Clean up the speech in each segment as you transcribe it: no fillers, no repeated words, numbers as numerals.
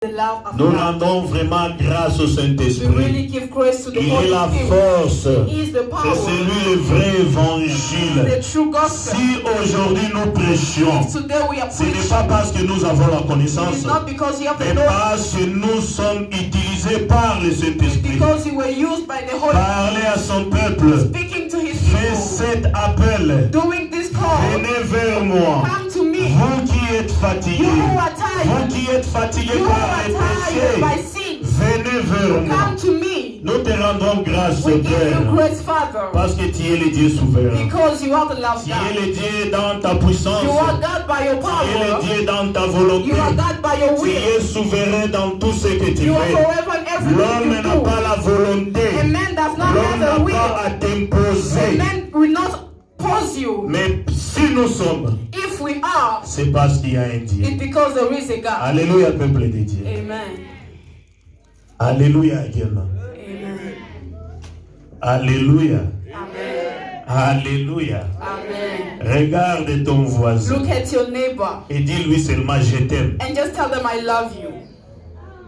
Nous rendons vraiment grâce au Saint-Esprit. really give grace to the Il est Holy la Spirit. force. He is the power. C'est lui le vrai The évangile. true gospel. Si aujourd'hui nous prêchons, Today we are ce n'est preaching. pas parce que nous avons la connaissance, It's not because you have the mais knowledge, parce que nous sommes utilisés par le Saint-Esprit. because you were used by the Holy Parlez à son peuple. Spirit, speaking to His Fais people, cet appel. doing this call. Venez vers moi. Come to me, Vous qui êtes fatigués, you who are vous tired, qui êtes fatigués you who par are les tired by péchés, sin. venez vers moi. Come to me. Nous te rendons grâce, We give you Père, grace, Father, parce que tu es le Dieu souverain. because you are the love Tu es God. le Dieu dans ta puissance. You are God by your Tu es le power. Dieu dans ta volonté. You are God by your Tu will. es souverain dans tout ce que tu You are fais. forever in everything L'homme you n'a do. pas la volonté. A man does not L'homme have n'a a pas will. à A t'imposer. man will not pose you. Mais si nous sommes, If we are, c'est parce qu'il y a un Dieu. it's because there is a God. Alléluia, peuple de Dieu. Amen. Alléluia également. Amen. Alléluia. Amen. Alléluia. Amen. Regarde ton voisin Look at your neighbor et dis-lui seulement je t'aime. and just tell them I love you.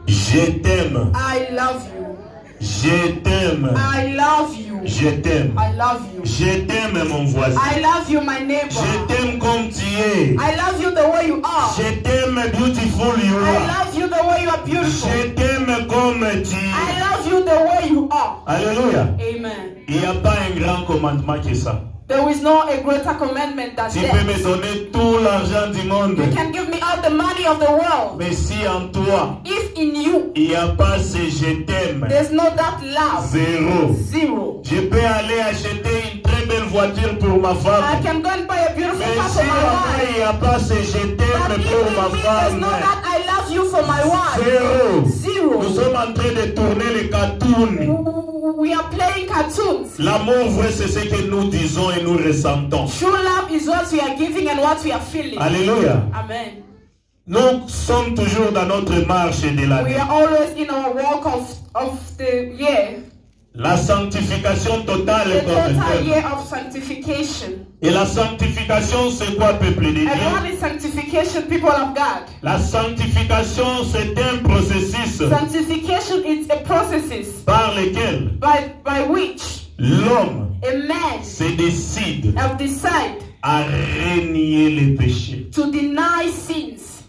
Je t'aime. I love you. Je t'aime. I love you. Je t'aime. I love you. Je t'aime mon voisin. I love you, my neighbor. Je t'aime comme tu es. I love you the way you are. Je t'aime beautiful you I are. love you the way you are beautiful. Je t'aime comme tu I es. love you the way you are. Alléluia. Amen. Il n'y a pas un grand commandement que ça. There is no a greater commandment than Tu peux that. me donner tout l'argent du monde. You can give me all the money of the world. Mais si en toi, If in you il n'y a pas ce je t'aime, there's no that love, zéro. zero. Je peux aller acheter une très belle voiture pour ma I femme. can go and buy a beautiful Mais car si for my en moi, wife. il n'y a pas ce je But t'aime if pour in ma me there's femme, no that I love you for my wife, zéro. zero. Nous sommes en train de tourner les cartoons. We are playing cartoons. L'amour vrai, c'est ce que nous disons et nous ressentons. True love is what we are giving and what we are feeling. Alléluia. Amen. Nous sommes toujours dans notre marche de la We vie. are always in our walk of the year, La sanctification totale the est comme total telle. year of sanctification. Et la sanctification, c'est quoi, peuple de Dieu? And what is sanctification, people of God? La sanctification, c'est un processus Sanctification is a process par lequel by which l'homme a man se décide have decided à renier les péchés, to deny sins,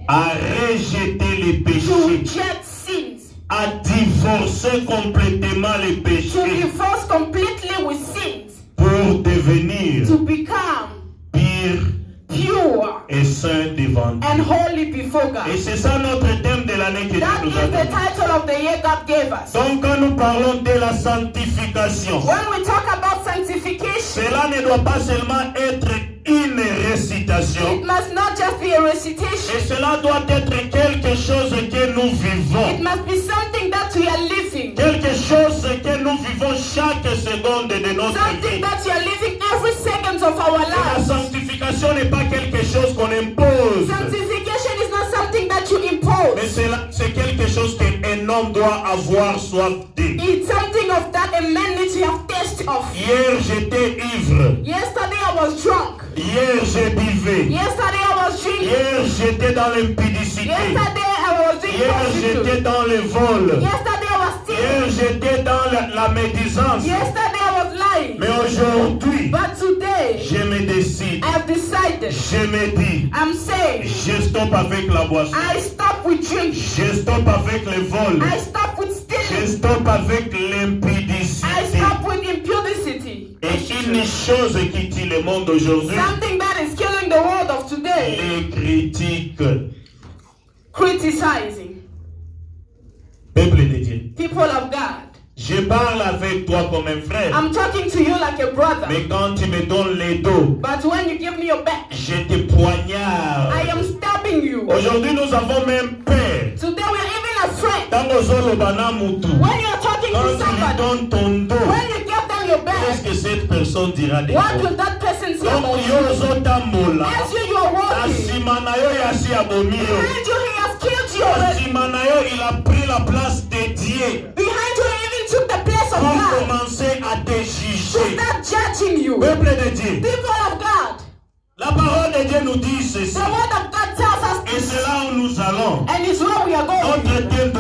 à rejeter les to péchés, reject sins, à divorcer complètement les to péchés divorce completely with sins, pour devenir to become pur pure et saint devant Dieu. and holy before Et God. c'est ça notre thème de l'année que Dieu That nous is a the donné. title of the year God gave us. Donc quand nous parlons de la sanctification, When we talk about sanctification, cela ne doit pas seulement être une récitation, it must not just be a mais recitation. cela doit être quelque chose que nous It vivons. must be something that we are living. Quelque chose que nous vivons chaque seconde de notre Something vie. that we are living every second of our Et la lives. sanctification n'est pas quelque chose qu'on impose, Sanctification is not something that you mais impose. c'est quelque chose qu'un homme doit avoir soif de. It's something of that a man needs to have taste of. Hier j'étais ivre, Yesterday I was drunk. hier je buvais, Yesterday I was drinking. hier j'étais dans l'impudicité, Yesterday I was doing hier j'étais prostitute. dans le vol, Yesterday I was hier stealing. j'étais dans la médisance, Yesterday I was lying. mais aujourd'hui But today je me décide, I have decided. je me dis, I'm saying je stoppe avec la boisson, I stop with drinking. je stoppe avec le vol, I stop with je stealing. stoppe avec I l'impudicité. stop with impudicity. Et une chose qui tue le monde aujourd'hui, Something that is killing the world of today. les critiques. Criticizing. Peuple de Dieu, People of God. je parle avec toi comme un frère, I'm talking to you like a brother. mais quand tu me donnes les dos, But when you give me your back, je te poignarde. I am stabbing you. Aujourd'hui, nous avons même peur. Today we are even afraid. Tango zolo bana mutu. When you are talking Quand to tu lui somebody, donnes ton dos, when you give them your qu'est-ce back, que cette personne dira de what toi? will that person say Donc, about yo you? zotambola. As you are walking, Asima na yo yasi abomi yo. behind you he has killed you already. Asima na yo, il a pris la place de Dieu Behind you he even took the place of pour God commencer à te to juger. start judging you. Peuple de Dieu, People of God, la parole de Dieu nous dit ceci. the word of God tells us Et this, c'est là où nous allons. and it's where we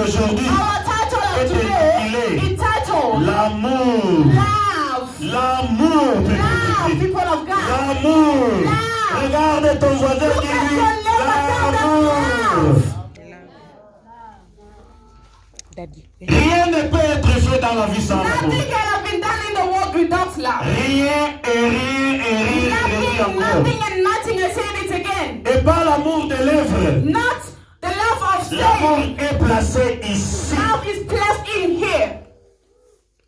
d'aujourd'hui Our title of est today intitulé is titled L'amour. Love. L'amour, Love, petit. people of God. L'amour. Love. Regarde ton voisin Look qui at dit your neighbor, tell them l'amour. love. Rien ne peut être fait dans la vie sans l'amour. Nothing can have been done in the world without love. Rien et rien et rien et Nothing, rien nothing and nothing, I said it again. Et pas l'amour de l'œuvre. Not the love of L'amour sin. est placé ici. Love is placed in here.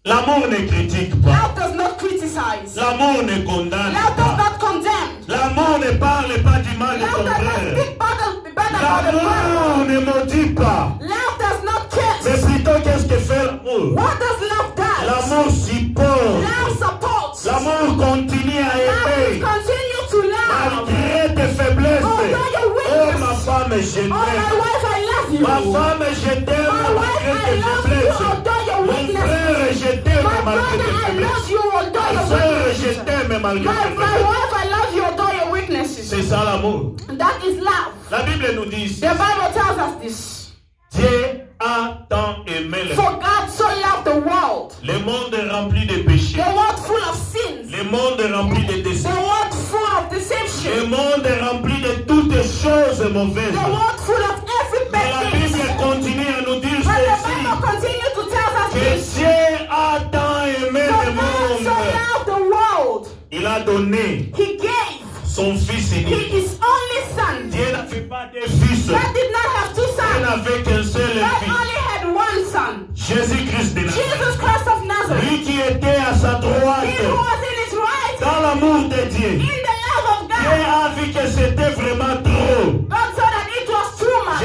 L'amour ne critique pas. Love does not criticize. L'amour ne condamne Love does pas. not condemn. L'amour ne parle pas du mal de Love ton does not frère. speak bad about the world. L'amour ne maudit pas. Love does not Mais curse. plutôt, qu'est-ce que fait l'amour? What does love do? L'amour supporte. Love supports. L'amour continue à Love aimer. continue to love. Malgré tes faiblesses. Although your Oh, weakness. ma femme, je Oh, my t'aime. wife, I love you. Ma femme, je t'aime My wife, malgré I tes love you, faiblesses. although your Mon weakness. frère, je t'aime My malgré brother, tes I faiblesses. love you, although Ma your soeur, je weaknesses. t'aime malgré tes My faiblesses. wife, I love you, although your weaknesses. C'est ça l'amour. That is love. La Bible nous dit ici, The Bible tells us this. Dieu a tant aimé le For monde. God so loved the world. Le monde est rempli de péchés. The world full of sins. Le monde est rempli de The décès. world full of Le deception. monde est rempli de toutes choses mauvaises. The world full of every Mais bad la thing. Bible continue à nous dire But the ceci. Bible continues to tell us Que this. Dieu a tant aimé For le God so monde. loved the world. Il a donné He gave son fils unique. his only son. Dieu n'a fait pas de fils. God did not have two Dieu sons. n'avait qu'un seul God fils. only had one son. Jésus-Christ de Nazareth. Jesus Christ of Nazareth. Lui qui était à sa He who droite. was in his right. Dans l'amour de Dieu. In the love of Dieu God. a vu que c'était vraiment trop. God saw that it was too much.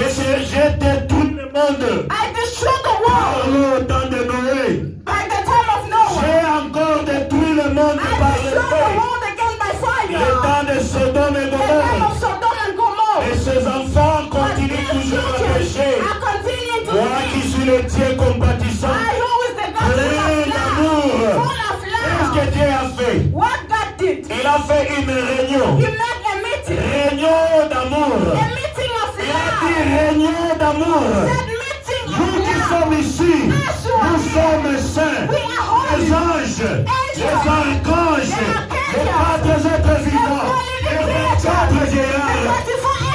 J'ai détruit le monde. I destroyed the Par world le temps de Noé. by the time of Noah. J'ai encore détruit le monde par I le destroyed the feu. world again by Le fire. temps de Sodome et The time Gomorrhe. of Sodom and Gomorrah. Et ses enfants But continuent these toujours à children pécher. are continuing to Moi qui sin. suis le Dieu compatissant. I who is the God Plein full of d'amour. love. Full of Qu'est-ce que love. Dieu a fait? What God did. Il a fait une réunion. He made a meeting. Réunion d'amour. A meeting of Il a dit love. réunion d'amour. That meeting Nous of qui love. sommes ici, nous sommes saints. We are holy. Les anges, les archanges, les quatre êtres vivants, les 24 vieillards.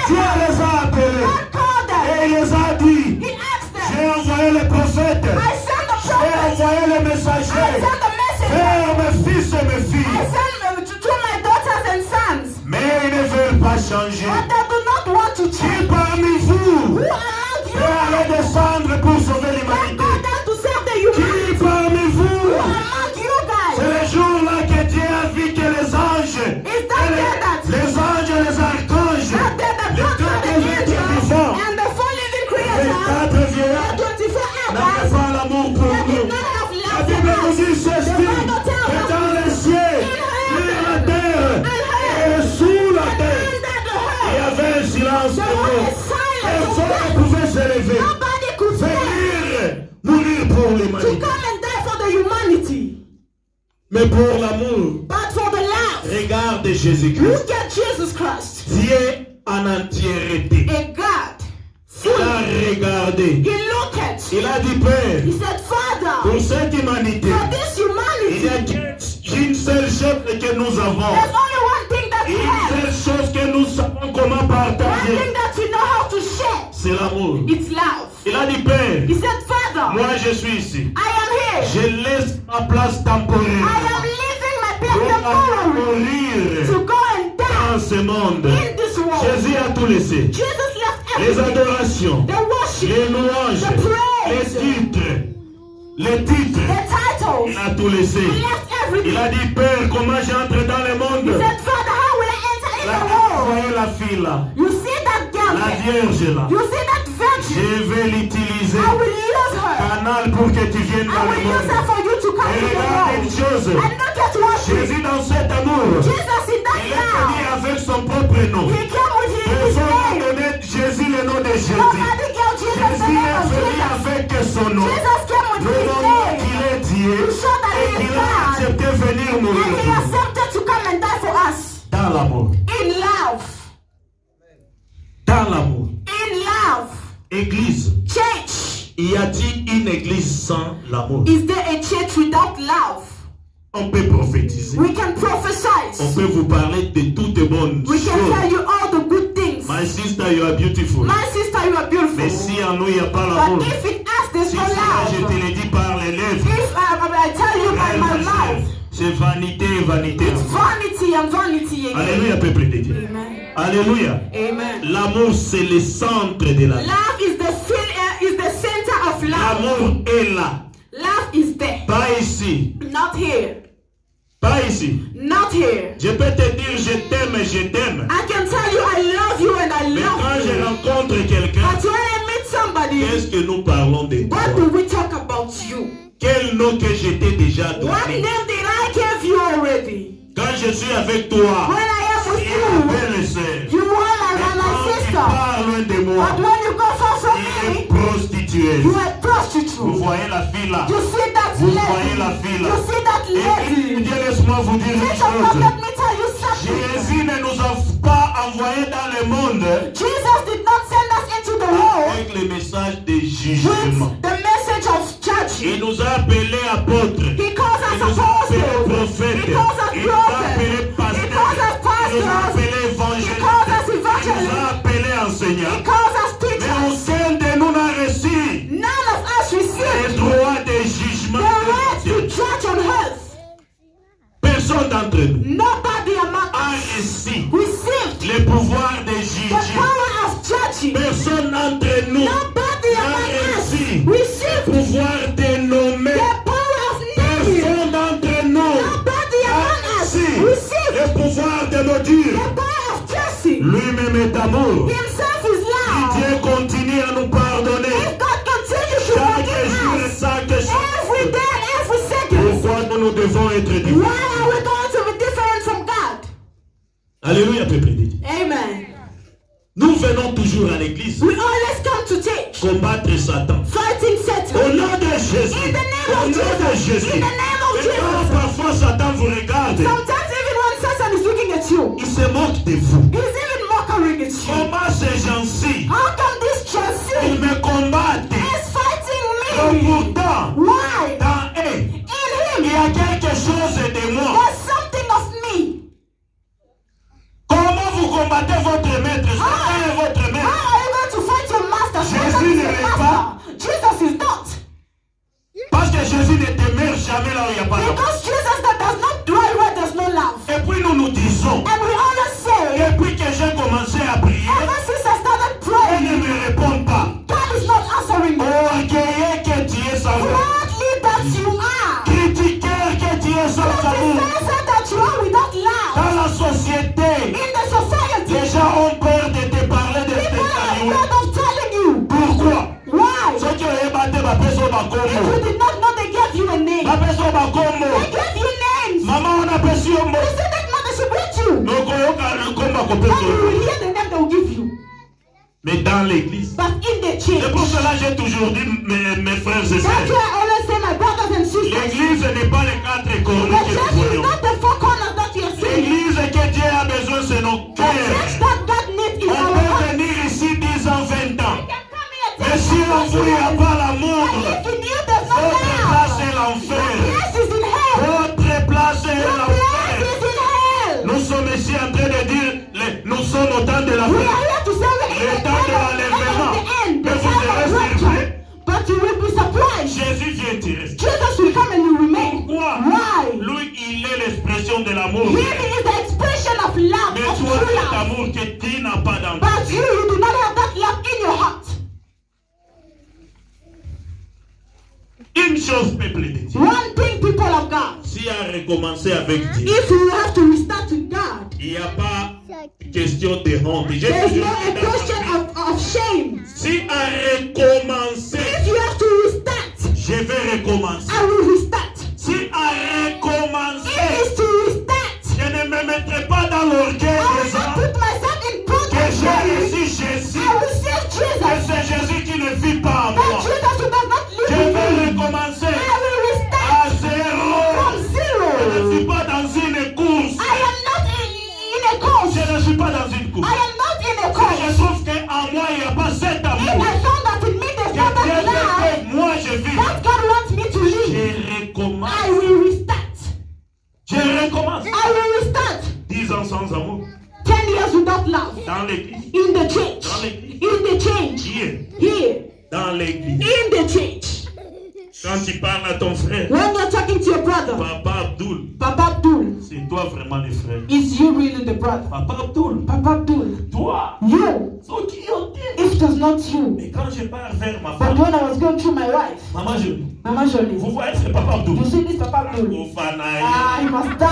Dieu les a appelés God called them. et il les a dit, He asked them. j'ai envoyé les prophètes, I sent the j'ai prophets. envoyé les I messagers sent the messengers. vers mes fils et mes I filles. sent them to my daughters and sons. Mais ils ne veulent pas changer. But they do not want to Qui change. parmi vous Who among you peut aller guys descendre pour sauver can l'humanité? go down to serve the Qui humanity? parmi Who vous? among you C'est guys le jour-là que Dieu a vu que les anges, is that day that les anges et les archanges, that day that les God quatre the êtres angels vivants, and the four living les creatures, quatre the vieillards, 24 n'avaient elders, pas l'amour pour they nous. did not have La love Bible for nous us. dit The ceci, Bible tells que us dans les cieux, sur la terre et sous la terre, under the il y earth, avait un silence there pour was nous. a silence of Personne ne death. pouvait se lever, Nobody could stand venir, mourir pour to l'humanité. come and die for the humanity. Mais pour l'amour, But for the love, regarde Jésus-Christ. look at Jesus Christ. Dieu en entièreté. A God. Il a regardé. He looked at. Il a dit, Père, He said, Father, pour cette humanité, for this il n'y a humanity, qu'une seule chose que nous avons. there's only one thing that we Une have. seule chose que nous savons comment One partager. thing that we know how to share. C'est l'amour. It's love. Il a dit, Père, He said, Father, moi je suis ici. I am here. Je laisse ma place I temporaire am leaving my place pour aller temporarily mourir to go and dans die ce monde. in this world. Jésus a tout laissé. Jesus left Les everything. adorations, The worship, les louanges, the les praise, titres, les titres. the titles. Il a tout laissé. He left everything. Il a dit, Père, comment j'entre dans le He monde? said, Father, how will I enter in Là, the world? voyez la fille là, You see that girl la there? vierge là. You see that virgin? Je vais l'utiliser, I will use her. canal, pour que tu viennes I dans le will use monde. her for you to come Et to the regarde une world. chose, And look at what Jésus dans cet amour, Jesus in that il est venu love. avec son propre nom. He came with his Personne n'a name. donné Jésus le nom de Jésus. Nobody gave Jesus the Jésus name est of venu Jesus. avec son nom. Jesus came with Le his nom name. qu'il est Dieu et qu'il a accepté venir mourir And he pour nous. accepted to come and die for us. Dans l'amour. In love. Dans l'amour. In love. Église. Church. Y a-t-il une église sans l'amour? Is there a church without love? On peut prophétiser. We can prophesy. On peut vous parler de toutes les bonnes We can choses. tell you all the good things. My sister, you are beautiful. My sister, you are beautiful. Mais si en nous il n'y a pas l'amour, But if in us there's si no cela je te love, le dis par les lèvres, if I tell you by my mouth, c'est vanité, vanité. it's vanity and vanity again. Alléluia, peuple de Dieu. Amen. Alléluia. Amen. L'amour, c'est le centre de la vie. Love is the center of love. L'amour est là. Love is there. Pas ici. Not here. Pas ici. Not here. Je peux te dire je t'aime et je t'aime. I can tell you I love you and I Mais quand love je you. rencontre quelqu'un, But when I meet somebody, qu'est-ce que nous parlons de toi? what do we talk about you? Quel nom que je t'ai déjà What donné? name did I give you already? Quand je suis avec toi, When I am with tu es you, ma belle-sœur. you are Mais my quand tu sister. pars loin de But moi, when you go far from tu es me, prostituée. you are a Vous prostitute. voyez la fille là? You see that Vous voyez la lady? fille là? You see that Et lady? Dieu, laisse-moi vous dire une Let chose. me tell you something. Jésus ne nous a pas envoyés dans le monde Jesus did not send us into the world avec le message de jugement. with the message of Il judging. nous a appelés apôtres. He calls Il us nous a appelés apostles. prophètes. He calls us Il nous a prophets. appelés He pasteurs. calls us Il nous a pastors. appelés He évangélistes. calls us Il nous a evangelists. appelés He enseignants. calls us Mais teachers. aucun de nous n'a reçu None of us le received droit de jugement. the right to judge on earth. Personne d'entre nous Nobody among a us reçu received le pouvoir de the juger. power of judging. Personne d'entre nous Nobody n'a among us reçu le received pouvoir de nommer. the power of naming. Personne d'entre nous Nobody a among us reçu received le pouvoir de nous dire. the power of judging. Lui-même est amour. Himself is love. Dieu continue à nous pardonner If God continues to chaque forgive jour et us chaque every jour. day and every second, Pourquoi nous devons être why différents? are we going to be different from God? Alléluia, peuple de Dieu. Amen. Nous venons toujours à l'église We always come to church combattre Satan. fighting Au Satan. nom de Jésus. In the name Au of nom de Jesus. Jésus. In the name of Et quand Jesus. parfois Satan vous regarde, Sometimes even when Satan is looking at you, il se moque de vous. he's even mocking at you. Comment ces gens-ci, How come this ils Chelsea me combattent? is fighting Et me? pourtant, Why? dans eux, In il y him, a quelque chose de moi. there's something of me. Comment vous combattez votre maître? Satan est votre How maître. are you going to fight your master? Jésus Satan is ne your l'est master. Jesus is not. Parce que Jésus ne demeure jamais là où il n'y a pas d'amour. Because Jesus that does not dwell where there's no love. Et puis nous disons, And we always say, depuis que j'ai commencé à prier, ever since I started il ne praying, me répond pas. God is not answering me. Orgueilleux que tu es sans amour. Proudly that you are. Critiqueur que tu es sans amour. Professor that you are without love. Dans la société, In the society, les gens ont peur de te parler de tes people are cailloux. afraid of telling you. Pourquoi? Why? Ceux qui ont battu ma personne If Bakombo. you did not know, they gave you a name. Ma personne Bakombo. They gave you names. Maman, on a perçu un mot. You said that mothership with you. Donc, on a un combat qu'on peut And you faire. will hear the name they will give you. Mais dans l'église. But in the C'est church, pour cela que j'ai toujours dit, mes frères et that's sœurs, why I always say, my brothers and sisters, l'église n'est pas les quatre the cornets que nous church is voyons. not the four corners that you are seeing. L'église que Dieu a besoin, c'est nos The church cœurs. that God needs is On our peut heart. venir ici 10 ans, 20 ans. You can come here Mais 10 si en vous, il n'y a pas l'amour, But if in you there's no votre place love, est your l'enfer. place is in hell. Votre place est Your place l'enfer. is in hell. Nous sommes ici en train de dire, nous sommes au temps de la We fin. are here to say we're Le in the temps de end l'enlèvement. of the end, the Mais vous time serez of rapture. surpris. But you will be surprised. Jésus vient y rester. Jesus will come and you remain. Pourquoi? Why? Lui, il est l'expression de l'amour. He is the expression of love, Mais of toi, true cet love. amour que tu n'as pas dans But you do not have that love in your heart. une chose, peuple de Dieu. One thing, people of God, Si à recommencer avec Dieu, if you have to restart with God, il n'y a pas question de honte. J'ai there's toujours no a dit dans ma question vie, of shame. si à recommencer, If you have to restart, je vais recommencer. I will restart. Si à recommencer, It is to restart. je ne me mettrai pas dans l'orgueil I will des not gens put myself in que protest. j'ai reçu Jésus. I will say Et Jesus. c'est Jésus qui ne vit pas en But moi. Jesus who does not Je live in vais me. recommencer I will à restart zéro. from Je ne zero. suis pas dans une course. I am not in a course. Je ne suis pas dans une course. I am not in a Si je course. trouve qu'en moi il n'y a pas cet If amour I found that in me there's que not Dieu that veut love Dans l'église. In the church. Dans l'église. In the church. Here. Here. Dans l'église. In the church. Quand tu parles à ton frère, When you're talking to your brother, Papa Abdul, Papa Abdul, c'est toi vraiment le frère. is you really the brother? Papa Abdul, Papa Abdul, toi, you. so qui on dit? If it was not you. Mais quand je pars vers ma But femme, when I was going through my wife, Maman Jolie, Mama Jolie, vous voyez, c'est Papa Abdul. you see this Papa Abdul? Au Fanaï. Ah, he must die.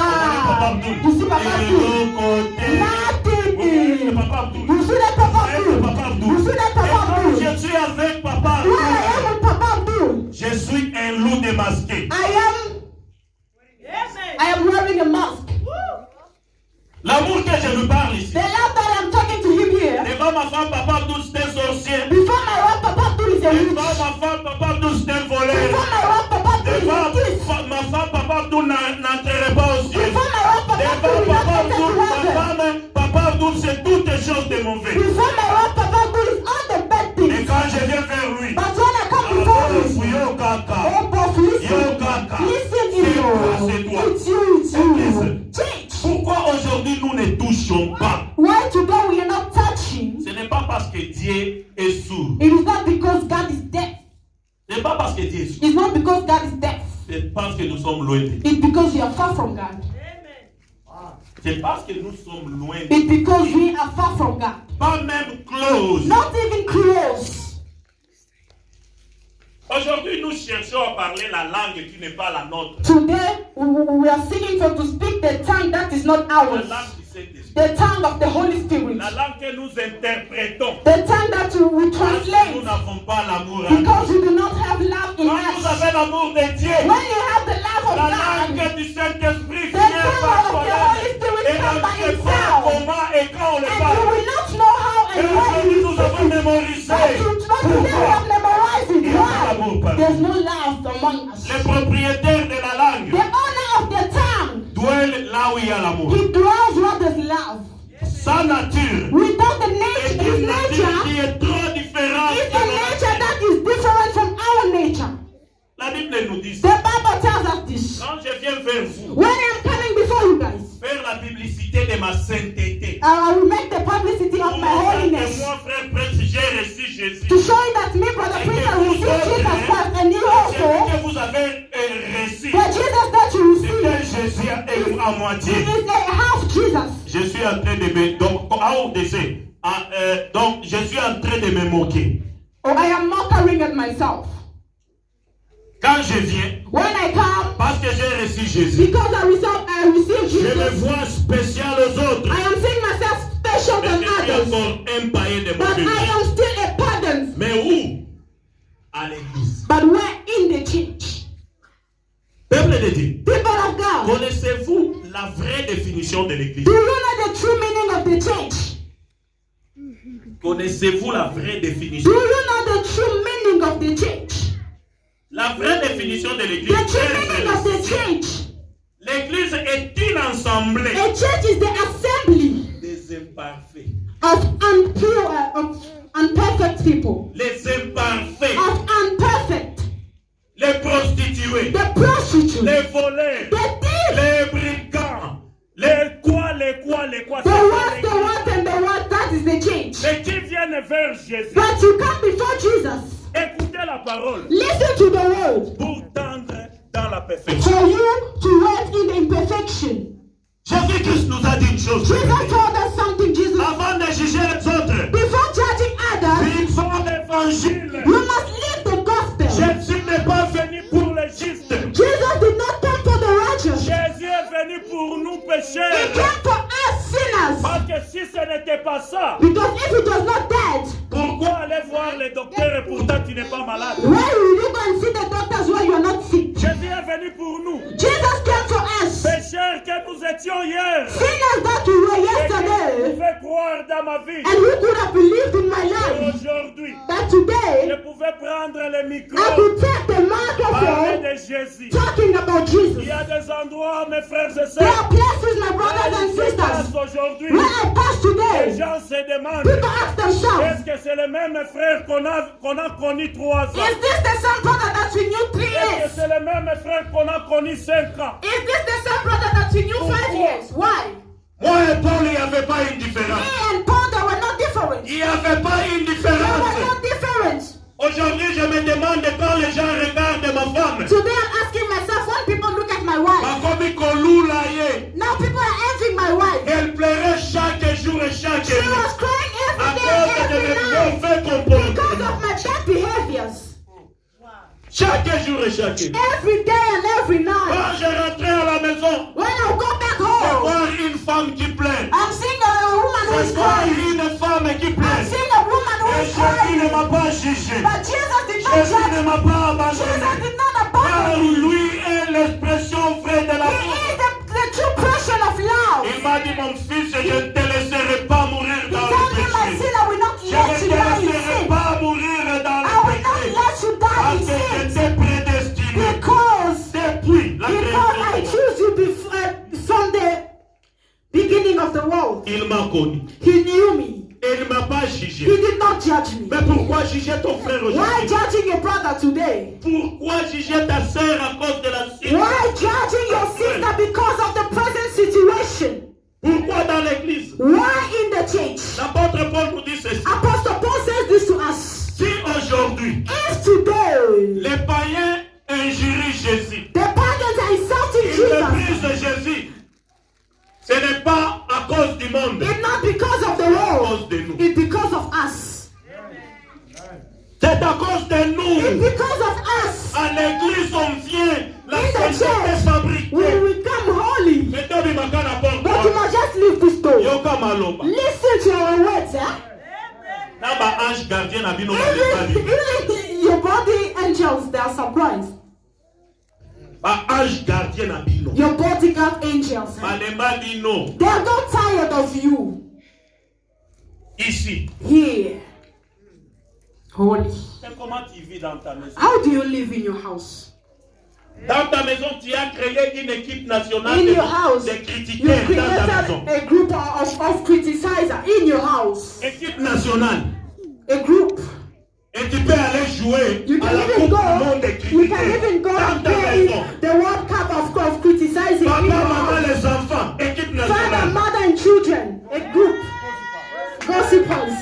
You see Papa Et Abdul? l'autre côté. Nothing. Oui, Papa Abdul. You see that Papa C'est Papa Abdul? Abdul. You see that Et Papa quand Abdul? je suis avec Papa When I Abdul, am with Papa Abdul, je suis un loup démasqué. I am wearing a mask. L'amour que je lui parle ici. The love that I'm talking to him here. Devant ma femme, Papa Abdul, c'est un sorcier. Before my wife, Papa Abdul is a witch. Devant ma femme, Papa Abdul, c'est un voleur. Before my wife, Papa Abdul is a thief. Devant ma femme, Papa Abdul n'entrerait pas au ciel. Before my wife, Papa Devant Abdul is Papa not Abdul, going to ma heaven. femme, Papa Abdul, c'est toutes les choses de mauvais. Before my wife, Papa Abdul is all the bad Et things. quand je viens vers lui, But when I come before him, yo kaka, oh boss, yo listen. kaka, Listen, c'est toi, Ido. c'est toi. It's you, it's you. Listen. Change. Pourquoi aujourd'hui nous ne touchons pas? Why today we are not touching? Ce n'est pas parce que Dieu est sourd. It is not because God is deaf. Ce n'est pas parce que Dieu est sourd. It's not because God is deaf. C'est parce que nous sommes loin de Dieu. It's because we are far from God. C'est parce que nous sommes loin de It's Dieu. because we are far from God. Pas même close. Not even close. Aujourd'hui, nous cherchons à parler la langue qui n'est pas la nôtre. Today we are seeking for to speak the tongue that is not La ours. langue du Saint-Esprit. The tongue of the Holy Spirit. La langue que nous interprétons. The tongue that we Parce que nous translate. n'avons pas l'amour en Because nous. we do not have love in Quand vous us. avez l'amour de Dieu, When you have the love of la God, langue du Saint-Esprit the vient tongue par of the soi-même. Holy Spirit Et comes on by ne sait pas itself. comment et quand on le And you parle. will not know how Et and when aujourd'hui, you nous avons speak it. mémorisé. But you not today we have memorized it. Il y a pas d'amour Why? parmi There's nous. no love among us. Le propriétaire de la The langue owner of the tongue, dwelle là où il y a l'amour. he dwells where there's love. Sa nature Without the est nature, his une nature nature qui est trop différente is de a la nature nature. that is different from our nature. La Bible nous dit The ça. Bible tells us this. Quand je viens vers vous, When I'm coming before you guys, faire la publicité de ma sainteté. I will make the publicity of Pour my montrer que holiness. moi, frère Prince, j'ai reçu Jésus. To show you that me, Brother Prince, I received Jesus first, and you Celui also. que vous avez reçu, The Jesus that you c'est un receive Jésus à moitié. is a half Jesus. Je suis en train de me... Donc, je suis en train de me moquer. Oh, I am mockering at myself. Quand je viens, When I come, parce que j'ai reçu Jésus, because I received je me Jesus, vois spécial aux autres. I am seeing myself special Mais than je suis others. encore un païen de But mon I am still a pagan. Mais où? À l'église. But we're in the church. Peuple de Dieu, People of God, connaissez-vous la vraie définition de l'église? do you know the true meaning of the church? Connaissez-vous la vraie Do définition? you know the true meaning of the church? La vraie définition de The l'église. true meaning of the church. L'église est une assemblée A church is the assembly des imparfaits. of impure, of unperfect people. Les imparfaits, Of unperfect. les prostituées, The prostitute. les voleurs, The thief. les brigands, les quoi, The what, and the what, that is the church. mais qui viennent vers Jésus. But you come before Jesus. Écoutez la parole Listen to the word. pour tendre dans la perfection. For you to walk in imperfection. Jésus-Christ nous a dit une chose. Jesus told us something, Jesus. Avant de juger les autres, Before judging others, vivons l'évangile. you must live the gospel. Jésus n'est pas venu pour les justes. Jesus did not come for the righteous. Jésus est venu pour nous He pécheurs. came for us sinners. Parce que si ce n'était pas ça, Because if it was not that, pourquoi aller voir les docteurs et pourtant tu n'es pas malade? why will you go and see the doctors when you are not sick? Jésus est venu pour nous, Jesus came for us. pécheurs que nous étions hier. Sinners that we were Et qui yesterday. pouvaient croire dans ma vie. And who could have believed in my Et life. aujourd'hui, That je today, pouvais prendre le I micro, could take the parler microphone de Jésus. talking about Il Jesus. y a des endroits, mes frères et There sœurs, are places, my brothers and qui se passent sisters, aujourd'hui. when I pass Les today, gens se demandent, people ask themselves, est-ce que c'est le même frère qu'on a connu 3 ans? is this the same brother that we knew 3 Est-ce que years? c'est le même frère qu'on a connu 5 ans? Is this the same brother that we knew 5 years? Why? Moi et Paul, il n'y avait pas une différence. Me and Paul, there difference. Il n'y avait pas une There différence. was no difference. Aujourd'hui, je me demande quand les gens regardent ma femme. Today I'm asking myself, when people look at my wife, now people are envying my wife. elle pleurait chaque jour et chaque She nuit was crying à every cause day, de every mes night, mauvais because comportements. of my bad behaviors. Chaque jour et chaque nuit. Every day and every night. Quand je rentrais à la maison, When I go back je home, vois une femme qui pleure. I'm seeing a woman who Je is vois crying. une femme qui I'm pleure. seeing a woman who Et is Jésus ne crying. m'a pas jugé. But Jesus did not Jésus judge ne me. m'a pas Jesus abandonné. did not Car abandon me. lui est l'expression vraie de He l'amour. is the true person of love. Il m'a dit, mon fils, je ne te laisserai pas mourir He dans told le me, my péché. sin, I will not Je let ne you te die in laisserai sin. pas mourir dans I le will not péché. let you die Parce in que je sin. t'ai prédestiné. Because Depuis la I création, choose you from the beginning of the world. il m'a connu. He knew me. Et il ne m'a pas He jugé. did not judge me. Mais pourquoi juger ton frère Why aujourd'hui? judging your brother today? Pourquoi juger ta sœur à cause de la situation? Why judging your sister because of the present situation? Pourquoi dans l'église? Why in the church? L'apôtre Paul nous dit ceci. Apostle Paul says this to us. Si aujourd'hui, If today les païens injurient Jésus, the pagans are insulting ils Jesus, méprisent Jésus, ce n'est pas à cause du monde, it's not because of the c'est à world, cause de nous. it's because of us. C'est à cause de It's nous. because of us. À l'église, on vient, la In the sainteté church, fabriquée. we become holy. Mais toi, tu m'as qu'à la porte. But you must just leave this door. Yoka maloba. Listen to our words, eh? Na ba ange gardien na bino Even your body angels, they are surprised. ba ange gardien na bino. Your bodyguard angels, Ba lemba bino they are not tired of you. ici. Here, holy. Et comment tu vis dans ta maison? How do you live in your house? Dans ta maison, tu as créé une équipe nationale In de, your house, de you critiqueurs created dans ta maison. a group of criticizers in your house. Équipe nationale. A group. Et tu peux aller jouer You à can la even coupe go. du monde des You can critiqueurs even go dans and ta play maison. in the World Cup of criticizing Papa, in your maman, house. les enfants, équipe Father, nationale. mother, and children. A group. Gossipers.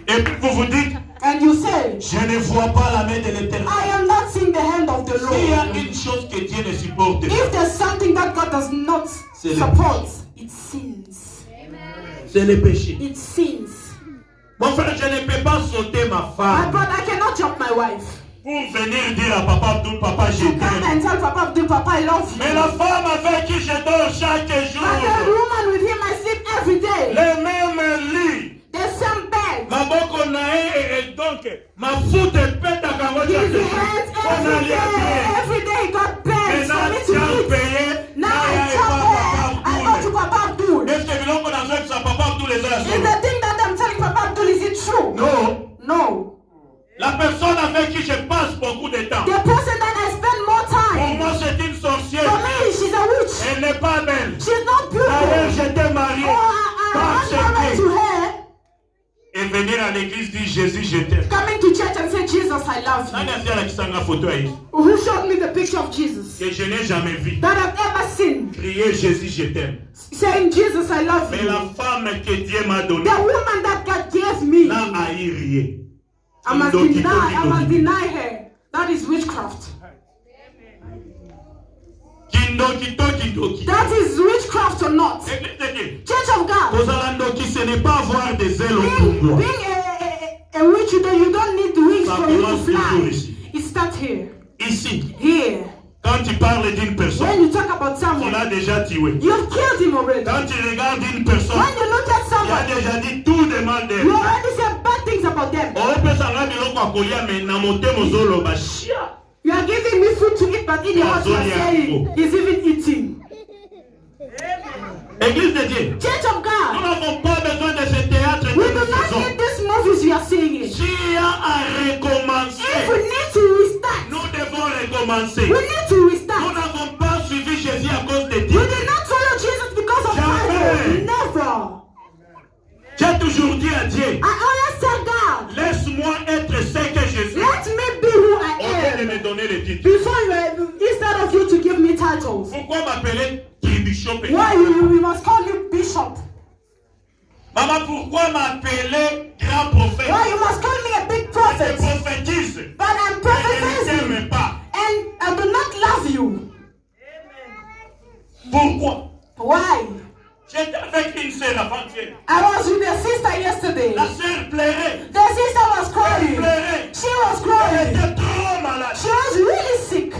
Et puis vous vous dites, And you say, je ne vois pas la main de l'Éternel. I am not seeing the hand of the S'il y a Lord. une chose que Dieu ne supporte pas, If there's something that God does not C'est le support, it sins. c'est le péché. It sins. Mon frère, je ne peux pas sauter ma My femme brother, I cannot jump my wife. pour venir dire à Papa Abdul, Papa, je To come t'aime. and tell Papa Abdul, Papa, I love you. Mais la femme avec qui je dors chaque But the jour, woman with him I sleep every day. le même lit, The same bed. maboko na ye et donc mafuta epetaka ngo His chaque jour. hands On a every les day. pieds. Every day he got beds for Maintenant, me tu to as eat. payé. Now I Naya chop epapa it. I go to Abdul. Papa Abdul. Est-ce que biloko nazokisa Papa Abdul eza ya Is solo? the thing that I'm telling Papa Abdul, is it true? Non. No. La personne avec qui je passe beaucoup de temps, The person that I spend more pour time, moi c'est une sorcière. for me, she's a witch. Elle n'est pas belle. She's not D'ailleurs, beautiful. j'étais marié. Oh, Par I'm married to Jésus. her. Et venir à l'église dire Jésus, je t'aime. Coming to church and say, Jesus, I love Nani you. asiala kisanga photo ya Yesu? Who showed me the picture of Jesus Que je n'ai jamais vu. that I've ever seen? Crier Jésus, je t'aime. Saying, Jesus, I love Mais you. la femme que Dieu m'a donnée The woman that God gave me, n'a haï rien. I must Doki, deny. doki, I must doki. deny her. That is witchcraft. Kindoki, toki, doki. That is witchcraft or not. Église de Dieu. Church of God. Kozala ndoki, ce n'est pas avoir des ailes au Being pouvoir. a witch, you don't need wings Ça for you to commence toujours fly. ici. It starts here. Ici, Here. quand tu parles d'une personne, When you talk about tu someone, l'as déjà tué. you've killed him already. Quand tu regardes une personne, When you look at tu as someone, déjà dit tout de mal d'elle. you already said bad things about them. Opesanga biloko ya kolia me na motema ozoloba shia. You are giving me food to eat, but in your heart you are saying, he's even eating. Église de Dieu, Church of nous God, n'avons pas besoin de ce théâtre we que do nous not faisons. need these movies you are seeing. If S'il y a à recommencer, we need to restart, nous devons recommencer. we need to Nous restart. n'avons pas suivi Jésus à cause de We Dieu. did not follow Jesus because of Jamais. Bible. Never. J'ai toujours dit à Dieu, I always tell God, laisse-moi être ce que je suis. let me be who Au lieu de I am. me donner le titre. Before instead of you to give me titles. Pourquoi m'appeler Bishop? Why we must call you bishop? pourquoi m'appeler grand prophète? Why you must call me a big Je prophet? prophétise. But I'm Je ne prophesying. t'aime pas. And I do not love you. Pourquoi? Why? J'étais avec une sœur avant-hier. I was with a sister yesterday. La sœur pleurait. The sister was Elle crying. pleurait. She was Elle crying. était trop malade. She was really sick.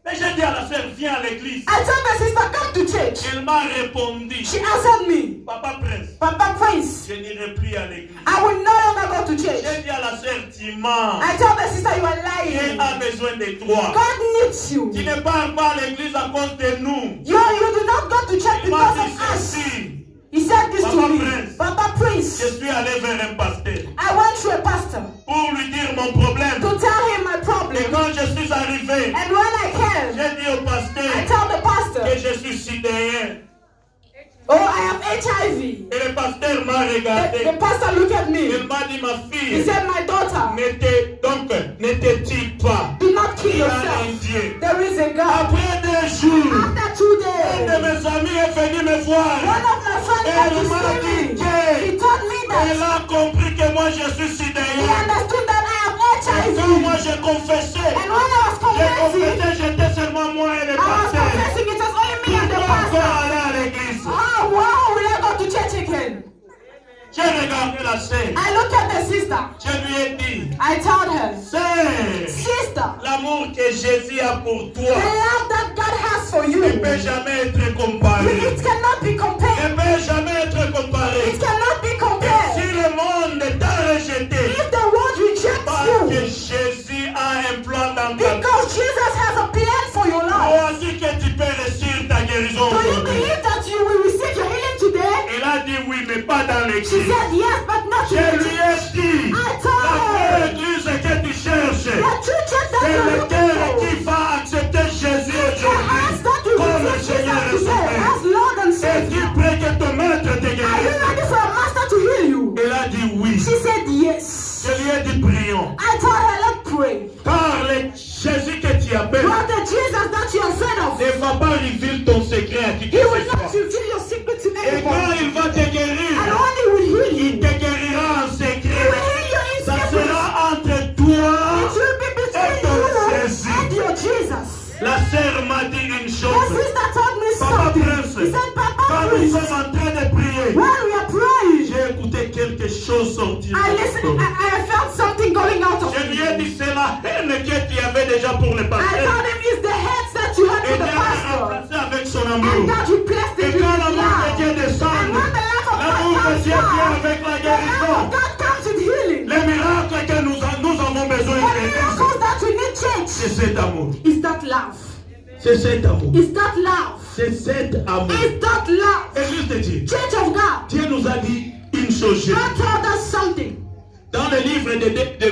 Mais j'ai dit à la sœur, viens à l'église. I told my sister, come to church. Elle m'a répondu, She answered me, Papa Prince, Papa Prince, je n'irai plus à l'église. I will no longer go to church. J'ai dit à la sœur, tu mens. I told the sister, you are Dieu lying. a besoin de toi. God needs you. Tu ne pars pas à l'église à cause de nous. You do not go to church Il m'a because dit of us. ceci. He said this to Papa me. Prince. Papa Je Prince, suis allé vers un pasteur I went to a pastor pour lui dire mon problème. to tell him my Et problem. quand je suis arrivé, And when I came, j'ai dit au I pasteur told the que pastor, je suis sidérien. oh, I have HIV. Et le pasteur m'a The regardé. pastor looked at Il me. m'a dit, ma He fille, said, my daughter, ne te tue pas. do not kill Il y a un yourself. Dieu. There is a God. Après 2 jours, After 2 un de days, mes amis est venu me voir. one of my friends Elle came to m'a see dit me. que He told me elle that a compris que moi je suis he sidérien. understood that I have Et quand moi HIV. j'ai confessé, And when I was confessing, j'étais seulement moi et le I was pasteur. confessing it was only me and the Pourquoi encore pastor. aller à l'église? Oh, wow, will I go to church again? J'ai regardé la sœur. I looked at the sister. Je lui ai dit, I told her, sœur, sister, l'amour que Jésus a pour the toi love that God has for you, ne peut jamais être comparé. it cannot be Ne compared. peut jamais être comparé. It cannot be Et si compared. le monde t'a rejeté, If the world rejects parce que you, Jésus a un plan dans ta vie. because Jesus has a plan for your life. Voici que tu peux réussir ta guérison Do you aujourd'hui. believe that you will receive your healing today? Elle a dit oui, mais pas dans She l'église. said yes, but not Je in the lui church. ai dit, I told la her, vraie église que tu cherches, the true church that c'est you're lequel looking qui for. va accepter Jésus It's your hands aujourd'hui that you comme le receive Seigneur et Jesus today Sauveur. as Lord and Es-tu Savior. prêt que ton maître te Are you guérisse? ready for a master to heal you? Elle a dit oui. She said yes. Je lui ai dit prions. I told her, let's pray. Car le Jésus que tu appelles But the Jesus that you're afraid of, ne va pas révéler ton secret à qui que he will ce not soit. reveal your secret to Et quand anyone. il va te And guérir, when he will heal you, il te guérira en he secret. will heal you in Ça secret. sera entre toi. It will be between et ton you Jésus. and your Jesus. La sœur m'a dit une The chose. sister told me Papa something. Prince, He said, Papa quand nous Prince, sommes en train de prier, when we are praying, j'ai écouté quelque chose sortir. I listened, I felt something going out of Je lui ai me. dit, c'est la haine que tu avais déjà pour le I pasteur. told him it's the heads that you had Et for Dieu the l'a pastor. remplacé avec son And amour. God replaced Et it with quand his l'amour de Dieu love. descend, And when the love of l'amour God de comes Dieu vient down, avec la the love guérison. of God comes with healing. Les miracles que nous avons besoin The de miracles that we need change. c'est cet amour. Is that love? C'est cet amour. Is that love? C'est cet amour. Is that love? Église de Dieu. Church of God. Dieu nous a dit une chose. God told us something. Dans le livre de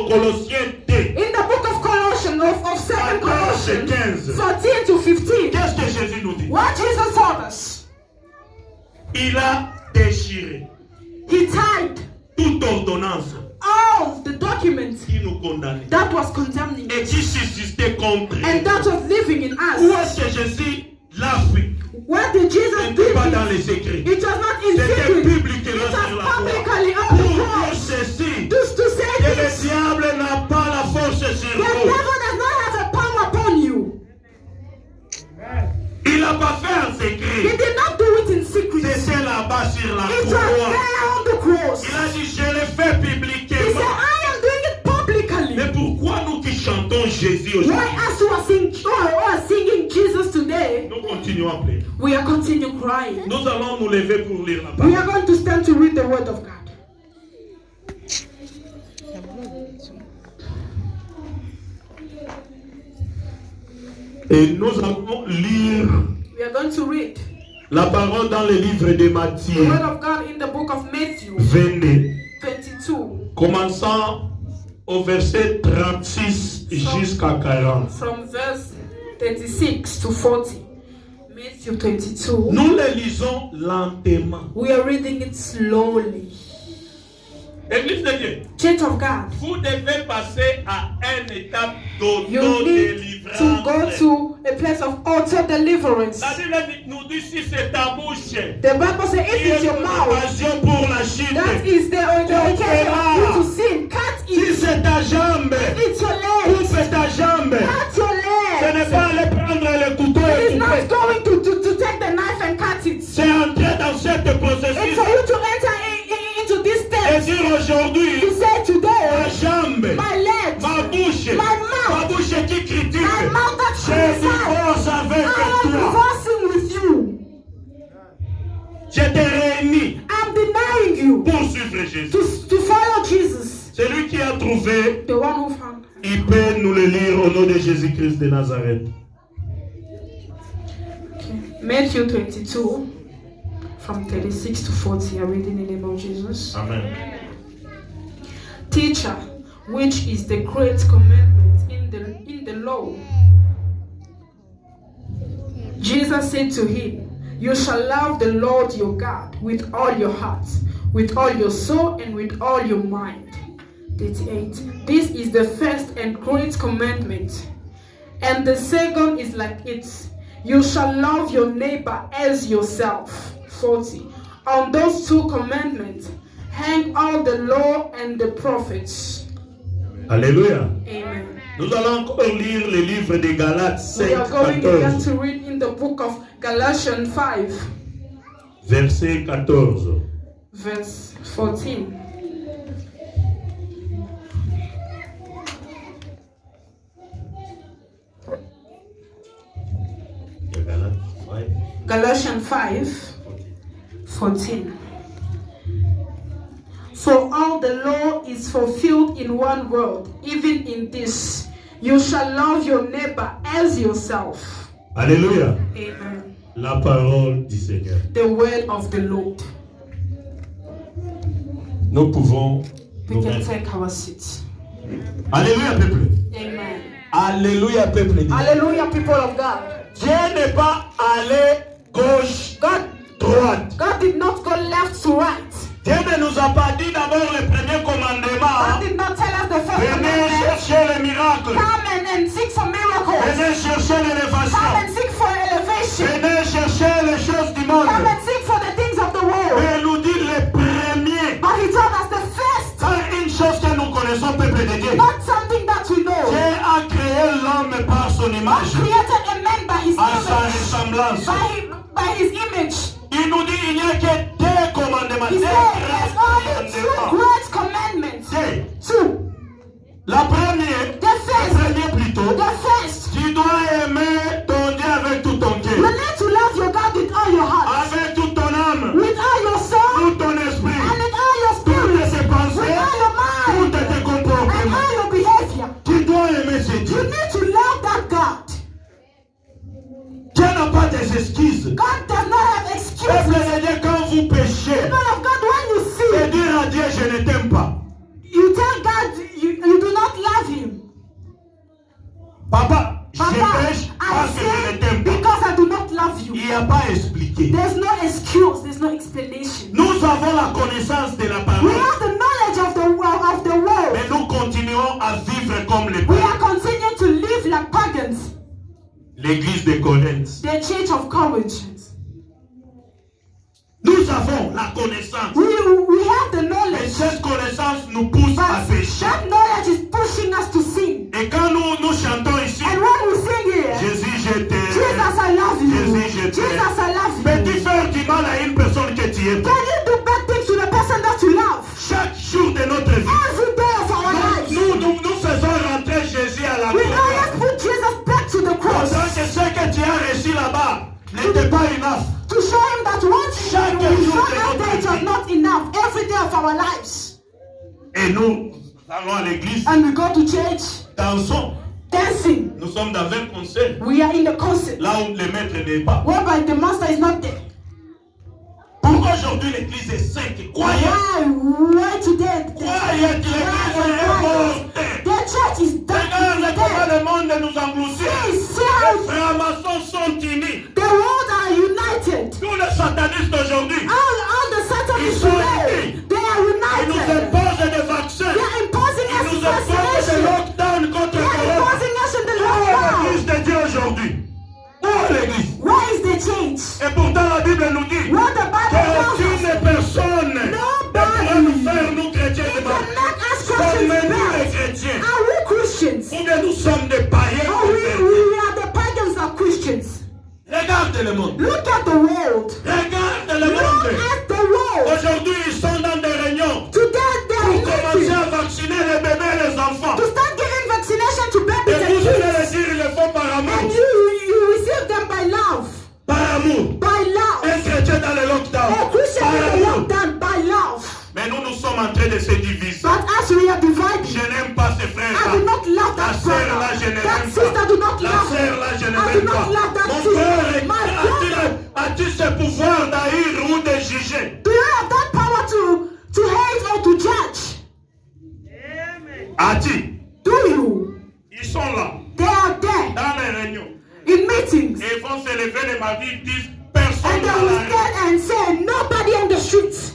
Colossiens 2, In the book of Colossians, of 2 Colossians 15. 14 to 15, Qu'est-ce que Jésus nous dit? what Jesus told us, Il a déchiré he tied toute ordonnance all the documents qui nous condamnait that was condemning et us qui subsistait contre and that nous. was living in Où us. est-ce que Jésus l'a fait? What did Jesus Ce do? n'était pas dans les secrets. It was not in C'était secret. publiquement It sur la was croix. publicly on Pour the dire cross. ceci, Just to say que le this, diable n'a pas la force sur the vous. devil does not have a power upon you. Il n'a pas fait en He secret. did not do it in secret. C'était là-bas sur la It was croix. there on the cross. Il a dit, je l'ai fait He said, publiquement. I am doing it publicly. Mais pourquoi nous qui chantons Jésus aujourd'hui, Why, as you are singing Jesus today, nous continuons à pleurer? we are continuing crying. Nous allons nous lever pour lire la We parole. are going to stand to read the word of God. Et nous allons lire We are going to read la parole dans le livre de the Matthieu word of God in the book of Matthew 22, 22, commençant au verset 36 jusqu'à 40. from verse 36 to 40. Matthew 22. Nous les lisons lentement. We are reading it slowly. Église de Dieu, Church of God, vous devez passer à une étape you need d'auto-délivrance. to go to a place of auto deliverance. La Bible nous dit si c'est ta bouche The Bible says qui if est it's your une mouth, occasion pour la chute, that is the occasion of you to sin. Cut si it. c'est ta jambe, It's your legs. coupe ta jambe. Cut your Ce n'est legs. pas aller prendre le couteau et It's not couper. going to take the knife and cut it. C'est entrer dans cette It's processus for you to enter into this et step. dire aujourd'hui, To say ma today, jambe, my legs, ma bouche, my mouth, ma bouche qui critique, my mouth that je criticize, divorce avec I am toi. divorcing with you. Je te réunis I'm denying you pour suivre Jésus. to follow Jesus. Celui qui a trouvé, The one who found. il peut nous le lire au nom de Jésus-Christ de Nazareth. Matthew 22, from 36 to 40. I read in the name of Jesus. Amen. Teacher, which is the great commandment in the law? Jesus said to him, you shall love the Lord your God with all your heart, with all your soul, and with all your mind. 38. This is the first and great commandment. And the second is like it. You shall love your neighbor as yourself. 40. On those two commandments hang all the law and the prophets. Alléluia. Amen. Nous allons encore lire le livre de Galates 5, We are going again 14. to read in the book of Galatians 5, Verset 14. verse 14. Galatians 5, 14. For all the law is fulfilled in one word, even in this, you shall love your neighbor as yourself. Alléluia. Amen. La parole du Seigneur. The word of the Lord. Nous pouvons We nous can mettre. take our seats. Alléluia, peuple. Amen. Alléluia, peuple. de Dieu. Hallelujah, people of God. Dieu n'est pas allé gauche, droite. God did not go left to right. Dieu ne nous a pas dit d'abord le premier commandement. God did not tell us the first Venez commandment. chercher les miracles. Come and seek for miracles. Venez chercher Come l'élévation. and seek for elevation. Venez chercher les choses du monde. Come and seek for the things of the world. Mais il nous dit le premier. But he told us the first, C'est une chose que nous connaissons, peuple de Dieu. not something that we know. Dieu a créé l'homme par son God image, created a man by his à sa image. ressemblance. By his image. Il nous dit il n'y a que deux commandements. He Deux said there's only two grands commandements. great commandments. Deux. Two. La première, The first. le premier plutôt, The first. tu dois aimer ton Dieu avec tout ton You cœur, need to love your God with all your heart, avec toute ton âme, with all your soul, tout ton esprit, and with all your toutes spirit, tes pensées, with all your mind, tous tes and comportements. all your behavior. Tu dois aimer ce You Dieu. need to love that God. Dieu n'a pas des excuses. God does not have excuses. Peuple de Dieu, quand vous péchez, People of God, when you c'est sin, dire à Dieu je ne t'aime pas. you tell God you do not love Him. Papa, je Papa, pêche I parce que je ne sin t'aime pas. because I do not love you. Il n'y a pas expliqué. There's no excuse. There's no explanation. Nous avons la connaissance de la We parole, have the knowledge of the world. mais nous continuons à vivre comme les We païens. are continuing to live like pagans. L'église de Corinthe. The Church of Corinthians. Nous avons la connaissance. We have the Et knowledge. cette connaissance nous pousse à But pécher. that knowledge is pushing us to sin. Et quand nous chantons ici, And when we sing here, Jésus, je t'aime. Jesus, I love you. Jésus, je t'aime. Jesus, I love Peux-tu you. faire du mal à une personne que tu aimes? Can you do bad things to the person that you love? Chaque jour de notre vie, Every day of our lives. nous faisons rentrer Jésus à la We croix. always put Jesus back to the cross. Pendant que ce que tu as reçu là-bas n'était pas enough. To show him that what Chaque we jour saw de out notre there it was vie. not enough. Every day of our lives. Et nous allons à l'église, And we go to church dansons. dancing. Nous sommes dans un concert, We are in the concert. là où le maître n'est pas. Whereby the master is not there. Pourquoi aujourd'hui l'église est sainte? Croyez, Why today? croyez que l'église est morte. The church is Regarde dead. comment le monde nous engloutit. See how Les francs-maçons sont unis. the world are united. Tous les satanistes aujourd'hui, All the Ils Satanists sont today, unis. they are ils nous united. imposent as we are divided, Je n'aime pas ces frères I do là. not love La that sœur là, brother. je ne That l'aime sister pas. do not La love sœur her. là, je ne I do l'aime not pas. love that Mon sister. frère, My brother, as-tu ce pouvoir d'haïr ou de juger? do you have that power to hate or to judge? As-tu? Do you? Ils sont là, They are there dans les réunions. in meetings. Et ils vont se lever le matin, ils disent personne And they dans will la rue. stand and say, nobody on the streets.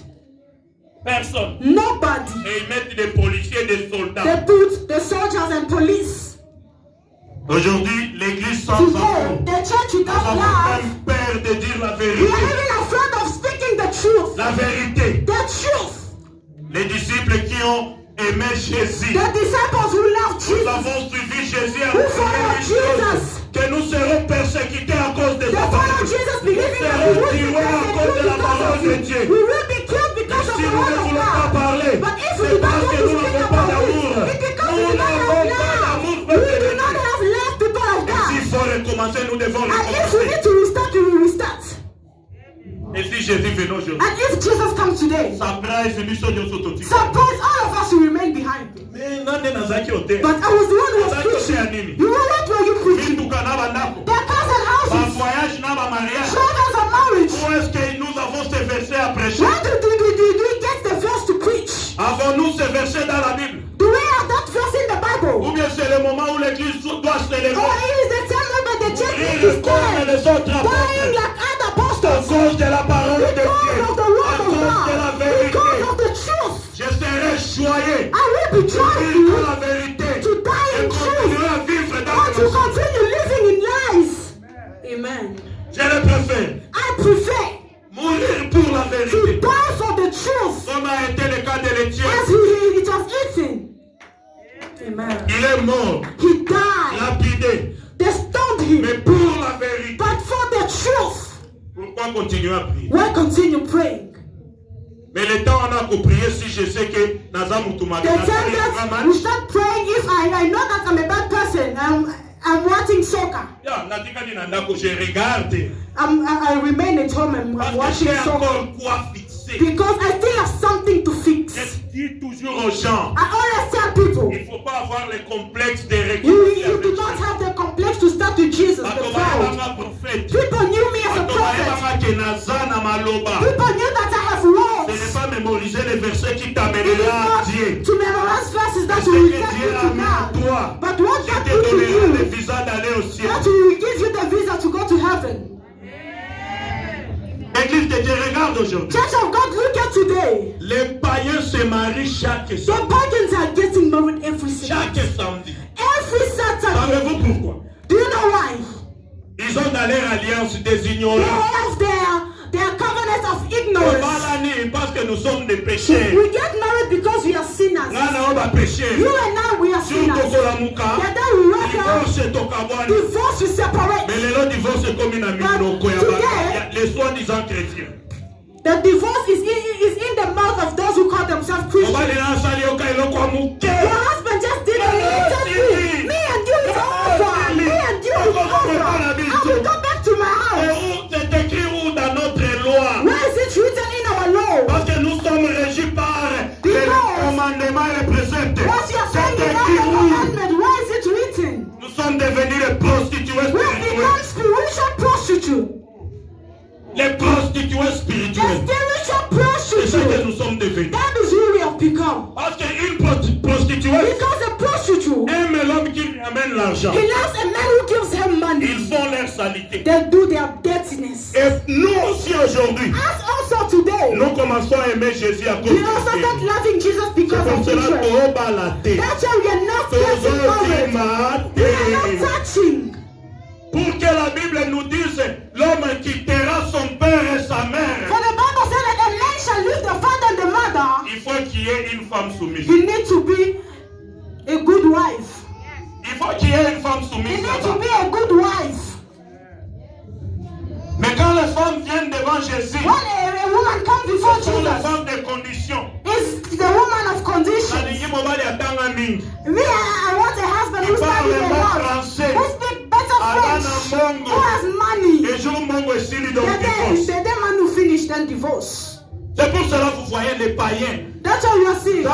Personne. Nobody. Et ils mettent des policiers, des soldats. They put the soldiers and police. Aujourd'hui, l'église sans Today, amour. the church Nous without avons love. même peur de dire la We are vérité. even afraid of speaking the truth. La vérité. The truth. Les disciples qui ont aimé Jésus. The disciples who love Nous Jesus. avons suivi Jésus à Who follow Jesus. que nous serons persécutés à cause de They sa follow parole. Jesus Nous believing that we serons will be tués à cause de la parole de persecuted Dieu. because of you. We will be killed because of Si the nous ne word of voulons pas God. parler, But if we c'est do not parce want que to nous speak n'avons pas about d'amour. it, it's because we Nous do not n'avons have pas love. d'amour, We peuple do de not Dieu. have love, people of Et s'il God. faut recommencer, nous devons And if we recommencer. need to restart, we will restart. Et si Jésus venait aujourd'hui, And if Jesus comes today, sa praise lui sur nos autotiques. suppose all of us will remain behind. Mais nande nazaki hotel. But I was the one who was Nazaki preaching. hotel nini? You know what were you preaching? Bintuka na bandako. Their cousin Ba houses, voyage na ba mariage. travels and marriage. Où est-ce que nous avons ces versets à prêcher? Where do we get the verse to preach? Avons-nous ces versets dans la Bible? Do we have that verse in the Bible? Ou bien c'est le moment où l'église doit se lever? Or it is the time when the church Mourir needs to comme stand, les autres dying apôtres. like other À apostles. cause de la parole de Dieu. Because of the À word of cause de la God. Because vérité. of the truth. Je serai choyé. I will be Vivre joyful la vérité. to die Et in truth continuer à vivre or dans to le mensonge. continue living in lies. Amen. Je le préfère. I prefer Mourir pour la to vérité. die for the truth Comme a été le cas de l'Étienne. as it was eaten. Amen. Il est mort, He died. lapidé. They stoned him. Mais pour la vérité. But for the truth, Pourquoi continuer à prier? why continue praying? Mais le temps on a qu'à prier si je sais que Nazamu The time that we start praying, if I know that I'm a bad person, I'm watching soccer. Je regarde. I remain at home and I'm Parce que watching j'ai soccer encore quoi fixer. because I still have something to fix. Je dis toujours aux gens, I always tell people, il ne faut pas avoir le complexe de you do not have the complex to start with Jesus, the proud. People knew me as a prophet. People knew that I have Ce words. n'est pas mémoriser les versets qui It is t'amèneront à not Dieu. to memorize verses that C'est will que get Dieu you a to mis à God. toi. But what Qui God te do to donnera le you, visa d'aller au ciel. that will give you the visa to go to heaven. Église de Dieu, regarde aujourd'hui. Church of God, look at today. Les païens se marient chaque The samedi. pagans are getting married every Chaque Saturday. samedi. Every Saturday. Savez-vous pourquoi? Do you know why? Ils ont dans leur alliance des They ignorants. have their covenant of Et ignorance. malani, parce que nous sommes des pécheurs. We get married because we are sinners. Là, on va pécher. You and I, we are Sur sinners. Tokolamuka, That we work out. divorce tokabwani. Divorce will separate. Mais le divorce est comme une minoko ya bana. Les soi-disant chrétiens. The divorce is in the mouth of those who call themselves On Christians. va les lancer au cas muke. Your husband just did a little thing. Me and you is over. Me and you is over. I will go back to my house. C'est écrit où dans notre loi? Where is it written in our law? Parce que nous sommes régis par les commandements et les préceptes. What you are saying C'est in écrit our où? commandment, where is it written? Nous sommes devenus les prostituées We have spirituelles. become spiritual prostitutes. Les prostituées The spirituelles. spiritual C'est ce que prostitute. nous sommes devenus. That is who we have become. Parce qu'une prostituée Because a prostitute, aime l'homme qui lui amène l'argent. he loves a man who gives him money. Ils font leur salité. They do their dirtiness. Et nous aussi aujourd'hui, As also today, nous commençons à aimer Jésus à cause we de also Dieu. start loving Jesus C'est because pour of cela interest. qu'on va la tête. That's why we are not getting married. We are not touching. Pour que la Bible nous dise, l'homme quittera son père et sa For mère. the Bible says that a man shall leave the father and the mother. Il faut qu'il y ait une femme soumise. He needs to be a good wife. Il faut qu'il y ait une femme He soumise needs to là-bas. be a good wife. Mais quand les femmes viennent devant Jésus, When a woman comes before ce sont les Jesus, femmes de condition. it's the woman of condition. Nalingi mobali atanga mingi. Me, I want a husband who studies a lot, who speaks better Alana French, Mongo. who has money. Et jour mongo esili donc The divorce. day man who finished then divorce. C'est pour cela que vous voyez les païens. That's That's all you are seeing.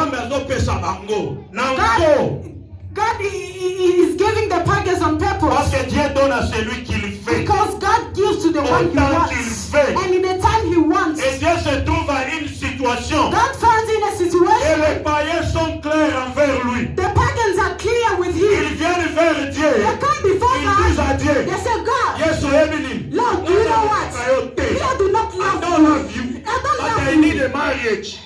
God is giving the package on purpose. Parce que Dieu donne à celui qui le fait. Because God gives to the one he wants. And in the time he wants. Et Dieu se trouve à une situation. God finds in a Et situation. les païens sont clairs envers lui. The pagans are clear with him. Ils viennent vers Dieu. They come before Ils disent à God. Dieu, They say, God, Yesu Emily, Lord, do you know what? I do not I love don't love you. you. I don't But I love need you. a marriage.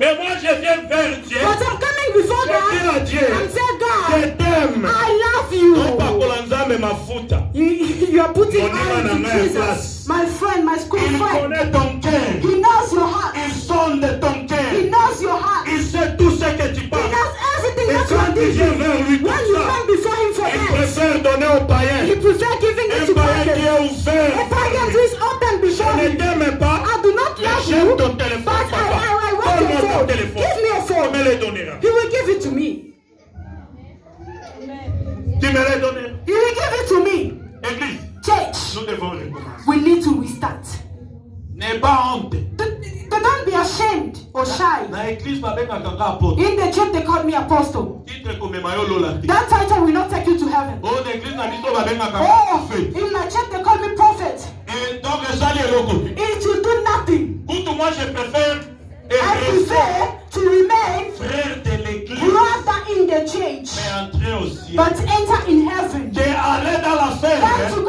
Mais moi je viens vers Dieu. But I'm coming before Je dis à God Dieu, and say, je God, t'aime. I love you. Non pas pour l'ensemble mafuta. You are putting Mon oil nom into en Jesus. place. My friend, my school Il friend. connaît ton cœur. He knows your heart. Il sonde ton He cœur. knows your heart. Il sait tout ce que tu He parles. knows everything Et that you quand are tu viens doing. vers lui When comme you ça, come before him for il this, préfère donner aux he païens. prefer giving it Un to païen qui pagans. est ouvert. A pagan who is open Je before ne him. t'aime pas. I do not Mais love j'aime you, ton but téléphone, I papa. want Donne-moi your ton phone. téléphone. Give me a Tu phone. me le donneras. He will give it to me. Tu me le donneras. He will give it to me. Église, Church, nous devons recommencer. we need to restart. N'aie pas honte. Don't be ashamed or shy. Na église babengaka nga apôtre. In the church, they called me apostle. Titre komema yo lola te. That title will not take you to heaven. Oh, l'église na biso babengaka nga Oh, prophète. in my church, they call me prophet. Et donc ezali eloko. It will do nothing. Kutu moi je préfère I prefer to remain frère de l'église. rather in the church, Mais entrer au ciel. but enter in heaven. J'ai allé dans la ferme. Than to